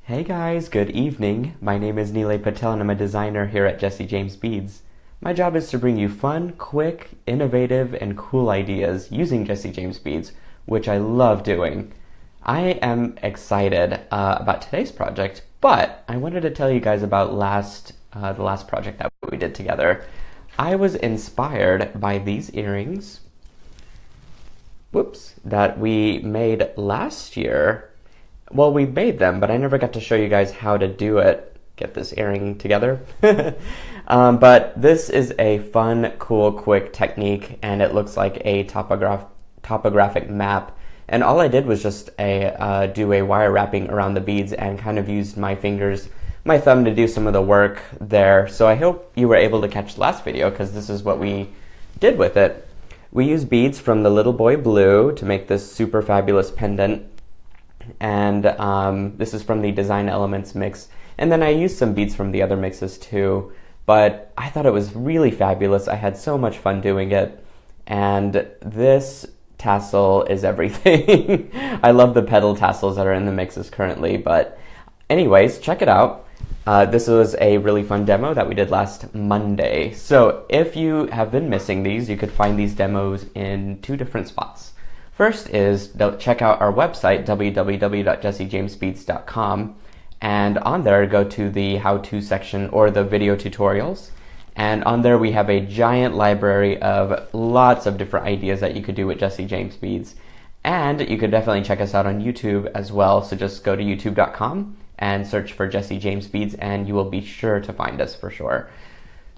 Hey guys, good evening. My name is Nilay Patel and I'm a designer here at Jesse James Beads. My job is to bring you fun, quick, innovative, and cool ideas using Jesse James Beads, which I love doing. I am excited about today's project, but I wanted to tell you guys about the last project that we did together. I was inspired by these earrings, that we made last year. Well, we made them, but I never got to show you guys how to do it. Get this earring together. But this is a fun, cool, quick technique, and it looks like a topographic map. And all I did was just do a wire wrapping around the beads and kind of used my thumb to do some of the work there. So I hope you were able to catch the last video, because this is what we did with it. We used beads from the Little Boy Blue to make this super fabulous pendant. And this is from the Design Elements mix. And then I used some beads from the other mixes too. But I thought it was really fabulous. I had so much fun doing it. And this tassel is everything. I love the petal tassels that are in the mixes currently. But anyways, check it out. This was a really fun demo that we did last Monday. So if you have been missing these, you could find these demos in two different spots. First is check out our website, www.jessejamesbeads.com, and on there go to the how-to section or the video tutorials, and on there we have a giant library of lots of different ideas that you could do with Jesse James Beads. And you could definitely check us out on YouTube as well, so just go to youtube.com and search for Jesse James Beads and you will be sure to find us for sure.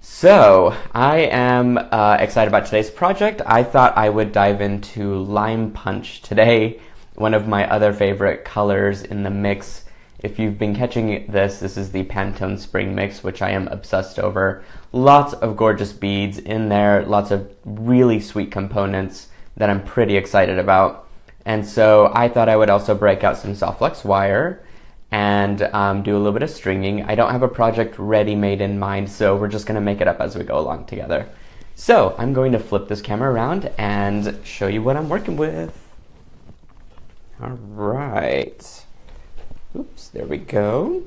So, I am excited about today's project. I thought I would dive into Lime Punch today, one of my other favorite colors in the mix. If you've been catching this is the Pantone Spring Mix, which I am obsessed over. Lots of gorgeous beads in there, lots of really sweet components that I'm pretty excited about. And so I thought I would also break out some soft flex wire and do a little bit of stringing. I don't have a project ready-made in mind, so we're just going to make it up as we go along together. So I'm going to flip this camera around and show you what I'm working with. All right. Oops, there we go.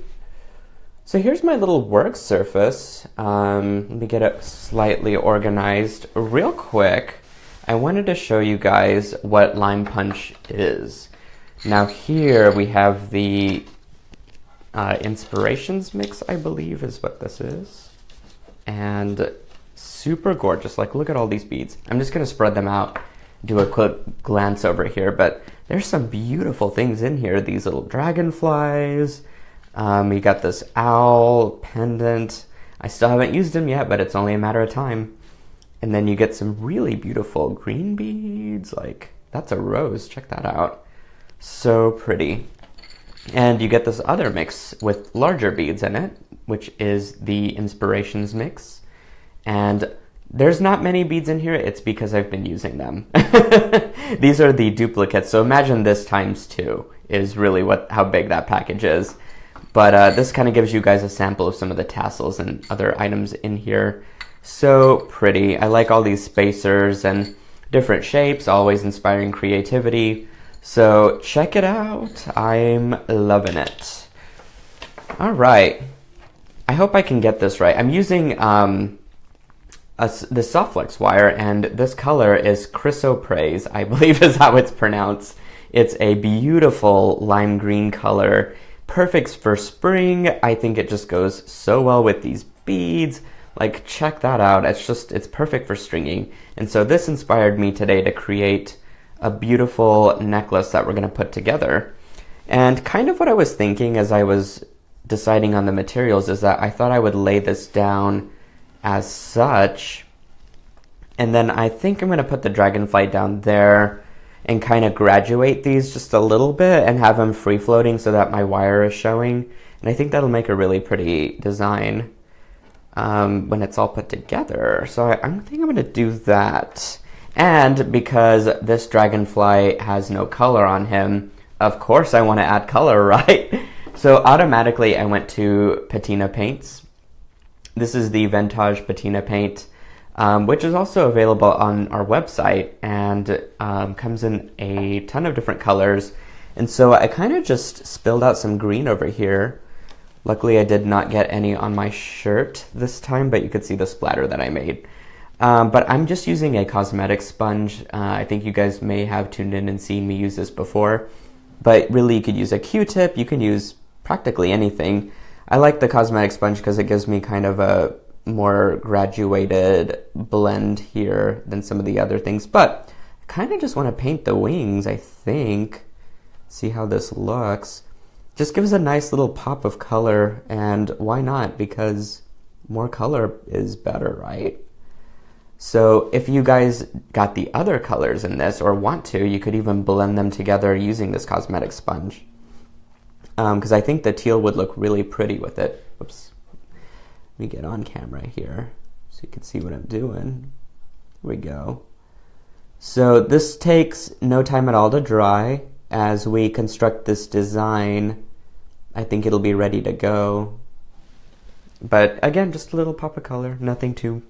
So here's my little work surface. Let me get it slightly organized real quick. I wanted to show you guys what Lime Punch is. Now here we have the Inspirations mix, I believe is what this is. And super gorgeous. Like, look at all these beads. I'm just going to spread them out, do a quick glance over here, but there's some beautiful things in here. These little dragonflies. We got this owl pendant. I still haven't used them yet, but it's only a matter of time. And then you get some really beautiful green beads. Like, that's a rose. Check that out. So pretty. And you get this other mix with larger beads in it, which is the Inspirations mix. And there's not many beads in here. It's because I've been using them. These are the duplicates. So imagine this times 2 is really how big that package is. But this kind of gives you guys a sample of some of the tassels and other items in here. So pretty. I like all these spacers and different shapes, always inspiring creativity. So check it out. I'm loving it. All right. I hope I can get this right. I'm using the soft flex wire, and this color is Chrysoprase, I believe is how it's pronounced. It's a beautiful lime green color, perfect for spring. I think it just goes so well with these beads. Like, check that out. It's perfect for stringing. And so this inspired me today to create a beautiful necklace that we're going to put together. And kind of what I was thinking as I was deciding on the materials is that I thought I would lay this down as such. And then I think I'm going to put the dragonfly down there and kind of graduate these just a little bit and have them free floating so that my wire is showing. And I think that'll make a really pretty design when it's all put together. So I think I'm going to do that. And because this dragonfly has no color on him, of course I want to add color, right? So automatically I went to patina paints. This is the Vintage patina paint, which is also available on our website and comes in a ton of different colors. And so I kind of just spilled out some green over here. Luckily I did not get any on my shirt this time, but you could see the splatter that I made. But I'm just using a cosmetic sponge. I think you guys may have tuned in and seen me use this before, but really you could use a Q-tip, you can use practically anything. I like the cosmetic sponge because it gives me kind of a more graduated blend here than some of the other things, but I kind of just want to paint the wings, I think. See how this looks. Just gives a nice little pop of color, and why not? Because more color is better, right? So if you guys got the other colors in this or want to, you could even blend them together using this cosmetic sponge. Because I think the teal would look really pretty with it. Whoops. Let me get on camera here so you can see what I'm doing. Here we go. So this takes no time at all to dry. As we construct this design, I think it'll be ready to go. But again, just a little pop of color, nothing too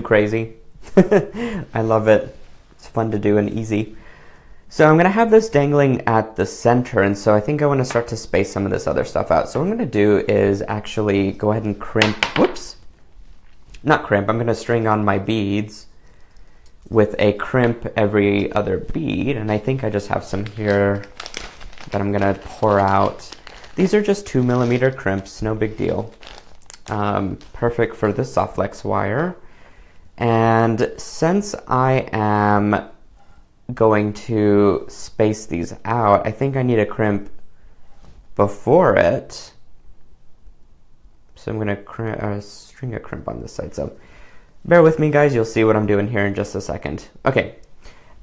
crazy. I love it. It's fun to do and easy. So I'm going to have this dangling at the center, and so I think I want to start to space some of this other stuff out. So what I'm going to do is actually go ahead and crimp, whoops, not crimp, I'm going to string on my beads with a crimp every other bead, and I think I just have some here that I'm going to pour out. These are just 2mm crimps, no big deal. Perfect for the soft flex wire. And since I am going to space these out, I think I need a crimp before it. So I'm going to string a crimp on this side. So bear with me, guys. You'll see what I'm doing here in just a second. Okay,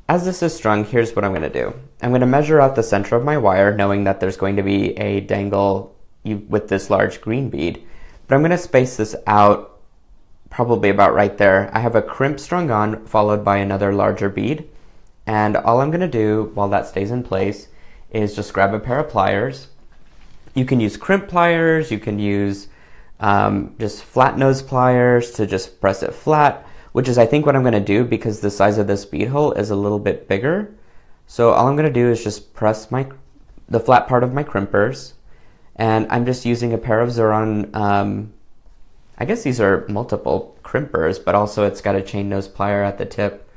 as this is strung, here's what I'm going to do. I'm going to measure out the center of my wire, knowing that there's going to be a dangle with this large green bead. But I'm going to space this out probably about right there. I have a crimp strung on, followed by another larger bead. And all I'm going to do while that stays in place is just grab a pair of pliers. You can use crimp pliers, you can use just flat nose pliers to just press it flat, which is I think what I'm going to do because the size of this bead hole is a little bit bigger. So all I'm going to do is just press the flat part of my crimpers, and I'm just using a pair of Xuron, I guess these are multiple crimpers, but also it's got a chain nose plier at the tip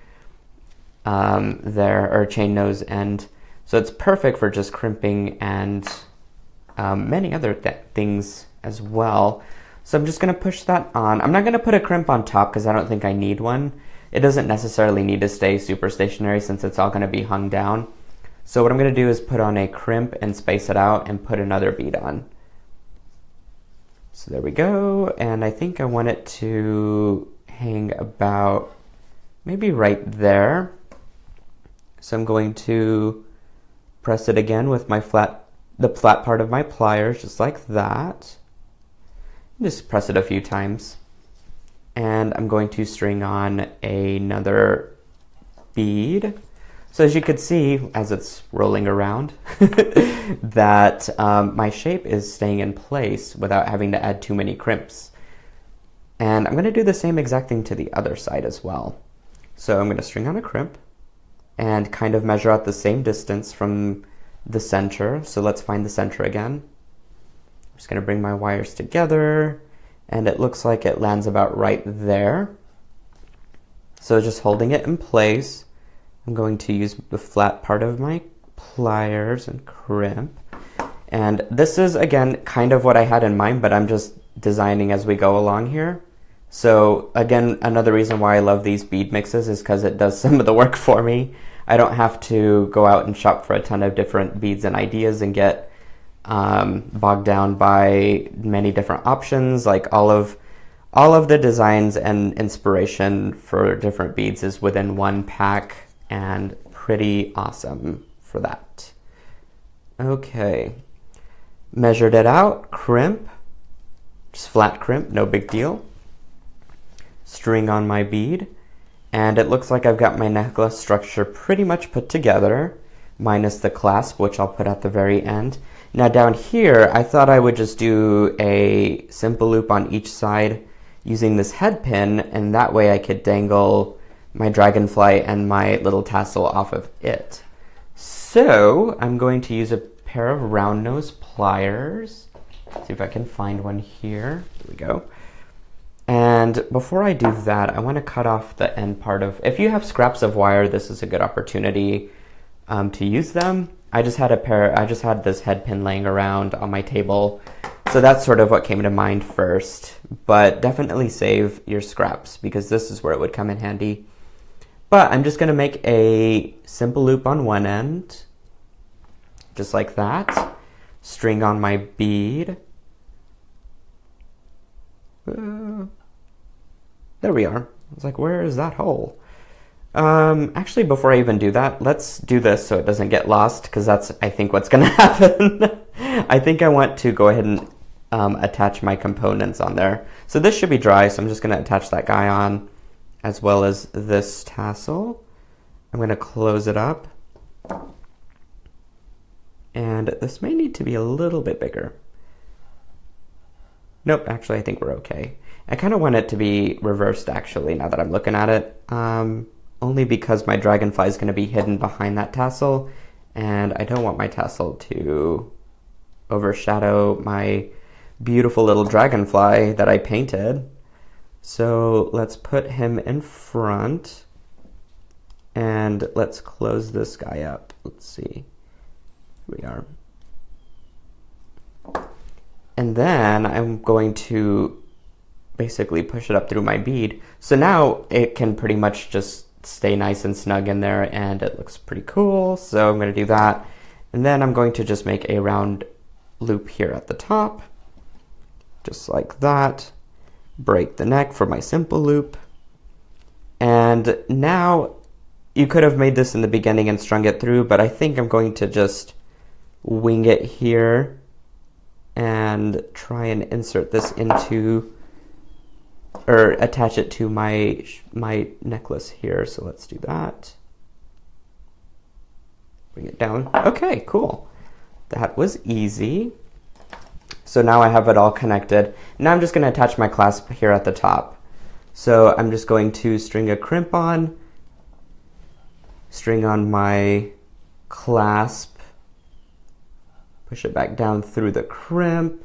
there, or chain nose end. So it's perfect for just crimping and many other things as well. So I'm just going to push that on. I'm not going to put a crimp on top because I don't think I need one. It doesn't necessarily need to stay super stationary since it's all going to be hung down. So what I'm going to do is put on a crimp and space it out and put another bead on. So there we go, and I think I want it to hang about maybe right there. So I'm going to press it again with the flat part of my pliers, just like that. Just press it a few times. And I'm going to string on another bead. So as you can see, as it's rolling around, that my shape is staying in place without having to add too many crimps. And I'm going to do the same exact thing to the other side as well. So I'm going to string on a crimp and kind of measure out the same distance from the center. So let's find the center again. I'm just going to bring my wires together, and it looks like it lands about right there. So just holding it in place, I'm going to use the flat part of my pliers and crimp. And this is, again, kind of what I had in mind, but I'm just designing as we go along here. So again, another reason why I love these bead mixes is because it does some of the work for me. I don't have to go out and shop for a ton of different beads and ideas and get bogged down by many different options. Like all of the designs and inspiration for different beads is within one pack, and pretty awesome for that. Okay, measured it out, crimp, just flat crimp, no big deal. String on my bead, and it looks like I've got my necklace structure pretty much put together, minus the clasp, which I'll put at the very end. Now down here, I thought I would just do a simple loop on each side using this head pin, and that way I could dangle my dragonfly and my little tassel off of it. So I'm going to use a pair of round nose pliers. See if I can find one here. There we go. And before I do that, I want to cut off the end part of, if you have scraps of wire, this is a good opportunity to use them. I just had this head pin laying around on my table. So that's sort of what came to mind first, but definitely save your scraps because this is where it would come in handy. But I'm just going to make a simple loop on one end, just like that. String on my bead. There we are. I was like, where is that hole? Actually, before I even do that, let's do this so it doesn't get lost, because that's, I think, what's going to happen. I think I want to go ahead and attach my components on there. So this should be dry, so I'm just going to attach that guy on, as well as this tassel. I'm going to close it up. And this may need to be a little bit bigger. Nope, actually I think we're okay. I kind of want it to be reversed actually, now that I'm looking at it. Only because my dragonfly is going to be hidden behind that tassel, and I don't want my tassel to overshadow my beautiful little dragonfly that I painted. So let's put him in front, and let's close this guy up. Let's see. Here we are. And then I'm going to basically push it up through my bead. So now it can pretty much just stay nice and snug in there, and it looks pretty cool. So I'm going to do that. And then I'm going to just make a round loop here at the top, just like that. Break the neck for my simple loop. And now you could have made this in the beginning and strung it through, but I think I'm going to just wing it here and try and insert this into, or attach it to my necklace here. So let's do that. Bring it down. Okay, cool. That was easy. So now I have it all connected. Now I'm just going to attach my clasp here at the top. So I'm just going to string a crimp on, string on my clasp, push it back down through the crimp.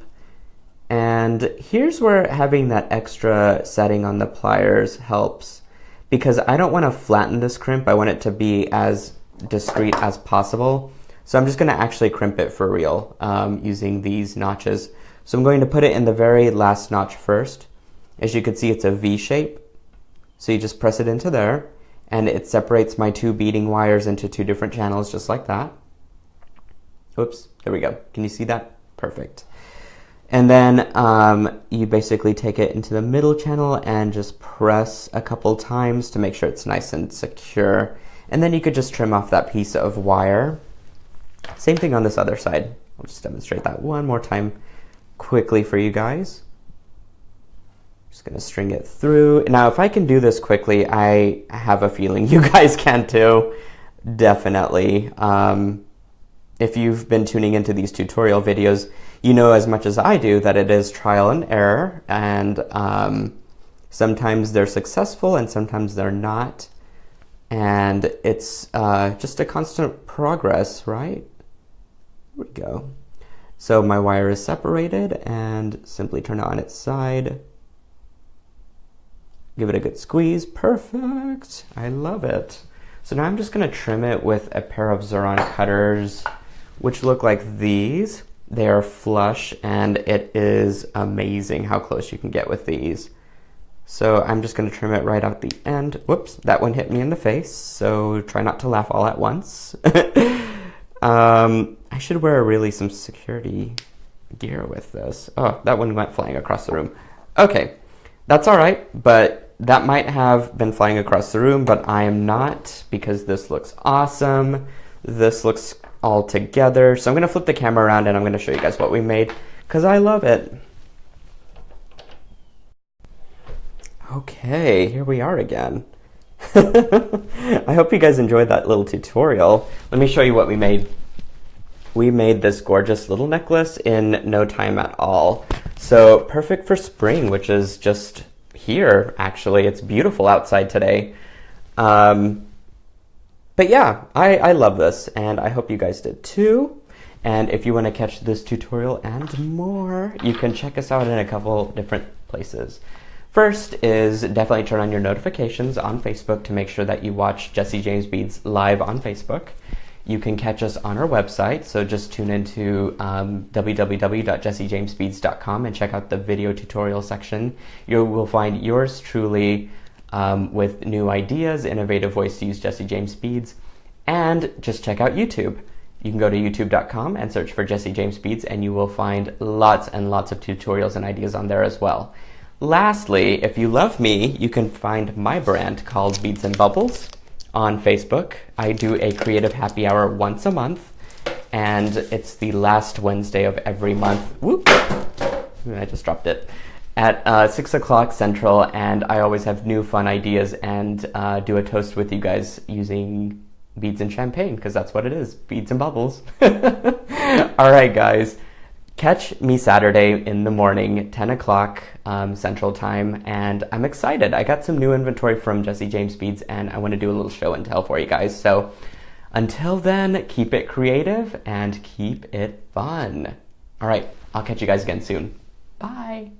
And here's where having that extra setting on the pliers helps, because I don't want to flatten this crimp. I want it to be as discreet as possible. So I'm just going to actually crimp it for real using these notches. So I'm going to put it in the very last notch first. As you can see, it's a V shape. So you just press it into there, and it separates my two beading wires into two different channels, just like that. Oops, there we go. Can you see that? Perfect. And then you basically take it into the middle channel and just press a couple times to make sure it's nice and secure. And then you could just trim off that piece of wire. Same thing on this other side. I'll just demonstrate that one more time quickly for you guys. Just gonna string it through. Now, if I can do this quickly, I have a feeling you guys can too. Definitely. If you've been tuning into these tutorial videos, you know as much as I do that it is trial and error, and sometimes they're successful and sometimes they're not. And it's just a constant progress, right? Here we go. So my wire is separated, and simply turn it on its side. Give it a good squeeze. Perfect. I love it. So now I'm just going to trim it with a pair of Xuron cutters, which look like these. They are flush, and it is amazing how close you can get with these. So I'm just going to trim it right out the end. Whoops, that one hit me in the face, so try not to laugh all at once. I should wear really some security gear with this. Oh, that one went flying across the room. Okay, that's all right, but that might have been flying across the room, but I am not, because this looks awesome. This looks all together. So I'm going to flip the camera around and I'm going to show you guys what we made, because I love it. Okay, here we are again. I hope you guys enjoyed that little tutorial. Let me show you what we made. We made this gorgeous little necklace in no time at all. So perfect for spring, which is just here, actually. It's beautiful outside today. But yeah, I love this, and I hope you guys did too. And if you want to catch this tutorial and more, you can check us out in a couple different places. First is definitely turn on your notifications on Facebook to make sure that you watch Jesse James Beads live on Facebook. You can catch us on our website, so just tune into www.jessejamesbeads.com and check out the video tutorial section. You will find yours truly with new ideas, innovative ways to use Jesse James Beads, and just check out YouTube. You can go to youtube.com and search for Jesse James Beads, and you will find lots and lots of tutorials and ideas on there as well. Lastly, if you love me, you can find my brand called Beads and Bubbles on Facebook. I do a creative happy hour once a month, and it's the last Wednesday of every month. Whoop! I just dropped it. At 6 o'clock Central, and I always have new fun ideas and do a toast with you guys using beads and champagne, because that's what it is, beads and bubbles. All right, guys. Catch me Saturday in the morning, 10 o'clock Central Time, and I'm excited. I got some new inventory from Jesse James Beads, and I want to do a little show and tell for you guys. So until then, keep it creative and keep it fun. All right, I'll catch you guys again soon. Bye.